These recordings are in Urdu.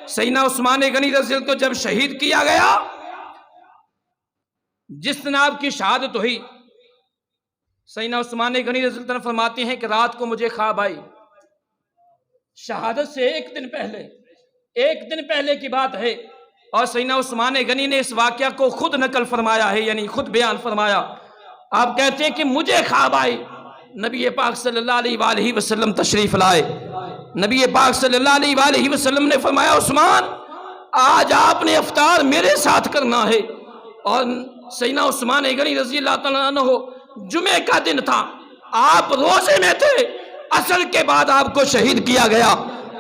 سیدنا عثمان غنی رضی اللہ عنہ کو جب شہید کیا گیا، جس دن آپ کی شہادت ہوئی، سیدنا عثمان غنی رضی اللہ عنہ فرماتے ہیں کہ رات کو مجھے خواب آئی، شہادت سے ایک دن پہلے کی بات ہے، اور سیدنا عثمان غنی نے اس واقعہ کو خود نقل فرمایا ہے، یعنی خود بیان فرمایا۔ آپ کہتے ہیں کہ مجھے خواب آئی، نبی پاک صلی اللہ علیہ وآلہ وسلم تشریف لائے، نبی پاک صلی اللہ علیہ وآلہ وسلم نے فرمایا عثمان آج آپ نے افطار میرے ساتھ کرنا ہے، اور سیدنا عثمان غنی رضی اللہ تعالیٰ عنہ جمعے کا دن تھا، آپ روزے میں تھے، عصر کے بعد آپ کو شہید کیا گیا،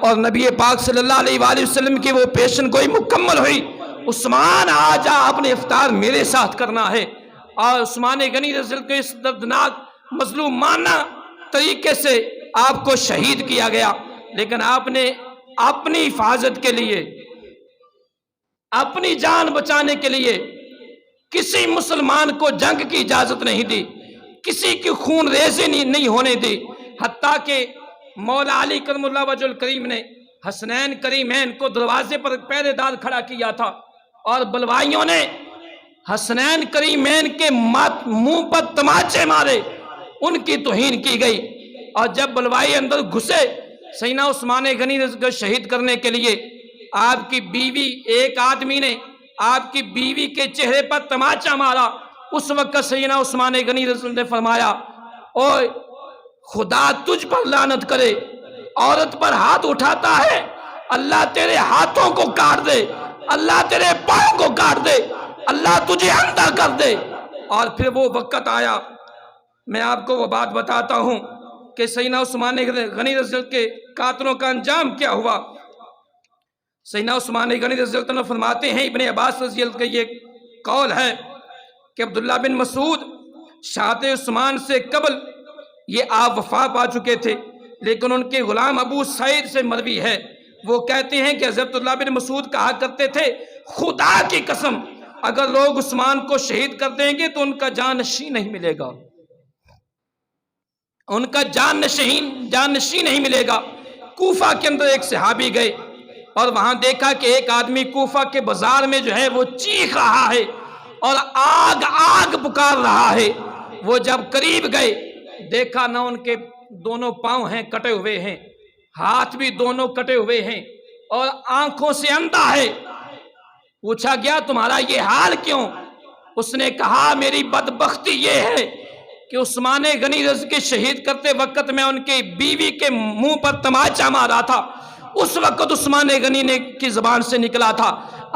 اور نبی پاک صلی اللہ علیہ وآلہ وسلم کی وہ پیشن گوئی مکمل ہوئی، عثمان آج آپ نے افطار میرے ساتھ کرنا ہے، اور عثمان غنی رضی اللہ عنہ کو اس دردناک مظلومانہ طریقے سے آپ کو شہید کیا گیا، لیکن آپ نے اپنی حفاظت کے لیے، اپنی جان بچانے کے لیے کسی مسلمان کو جنگ کی اجازت نہیں دی، کسی کی خون ریزی نہیں ہونے دی، حتیٰ کہ مولا علی کرم اللہ وجہ الکریم نے حسنین کریمین کو دروازے پر پہرے دار کھڑا کیا تھا، اور بلوائیوں نے حسنین کریمین کے منہ پر تماچے مارے، ان کی توہین کی گئی، اور جب بلوائی اندر گھسے سیدنا عثمان غنی رضی اللہ عنہ کو شہید کرنے کے لیے، آپ کی بیوی، ایک آدمی نے آپ کی بیوی کے چہرے پر تماچا مارا، اس وقت سیدنا عثمان غنی رضی اللہ عنہ نے فرمایا اوے خدا تجھ پر لعنت کرے، عورت پر ہاتھ اٹھاتا ہے اللہ تیرے ہاتھوں کو کاٹ دے، اللہ تیرے پاؤں کو کاٹ دے، اللہ تجھے اندھا کر دے۔ اور پھر وہ وقت آیا، میں آپ کو وہ بات بتاتا ہوں کہ سیدنا عثمان غنی رضی اللہ عنہ کے قاتلوں کا انجام کیا ہوا۔ سیدنا عثمان غنی رضی اللہ عنہ فرماتے ہیں، ابن عباس رضی اللہ عنہ کا یہ قول ہے کہ عبداللہ بن مسعود شہادت عثمان سے قبل یہ آپ وفات پا چکے تھے، لیکن ان کے غلام ابو سعید سے مروی ہے، وہ کہتے ہیں کہ حضرت عبداللہ بن مسعود کہا کرتے تھے خدا کی قسم اگر لوگ عثمان کو شہید کر دیں گے تو ان کا جانشین نہیں ملے گا، ان کا جانشین نہیں ملے گا۔ کوفہ کے اندر ایک صحابی گئے اور وہاں دیکھا کہ ایک آدمی کوفہ کے بازار میں جو ہے وہ چیخ رہا ہے اور آگ آگ پکار رہا ہے۔ وہ جب قریب گئے دیکھا نہ ان کے دونوں پاؤں ہیں کٹے ہوئے ہیں، ہاتھ بھی دونوں کٹے ہوئے ہیں، اور آنکھوں سے اندھا ہے۔ پوچھا گیا تمہارا یہ حال کیوں؟ اس نے کہا میری بدبختی یہ ہے کہ عثمان غنی رضی کے شہید کرتے وقت میں ان کی بیوی کے منہ پر تماچا مارا تھا، اس وقت عثمان غنی نے کی زبان سے نکلا تھا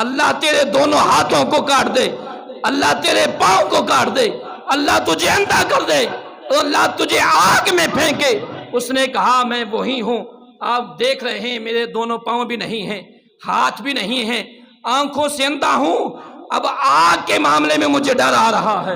اللہ تیرے دونوں ہاتھوں کو کاٹ دے، اللہ تیرے پاؤں کو کاٹ دے، اللہ تجھے اندھا کر دے، اور اللہ تجھے آگ میں پھینکے۔ اس نے کہا میں وہی ہوں، آپ دیکھ رہے ہیں میرے دونوں پاؤں بھی نہیں ہیں، ہاتھ بھی نہیں ہیں، آنکھوں سے اندھا ہوں، اب آگ کے معاملے میں مجھے ڈر آ رہا ہے۔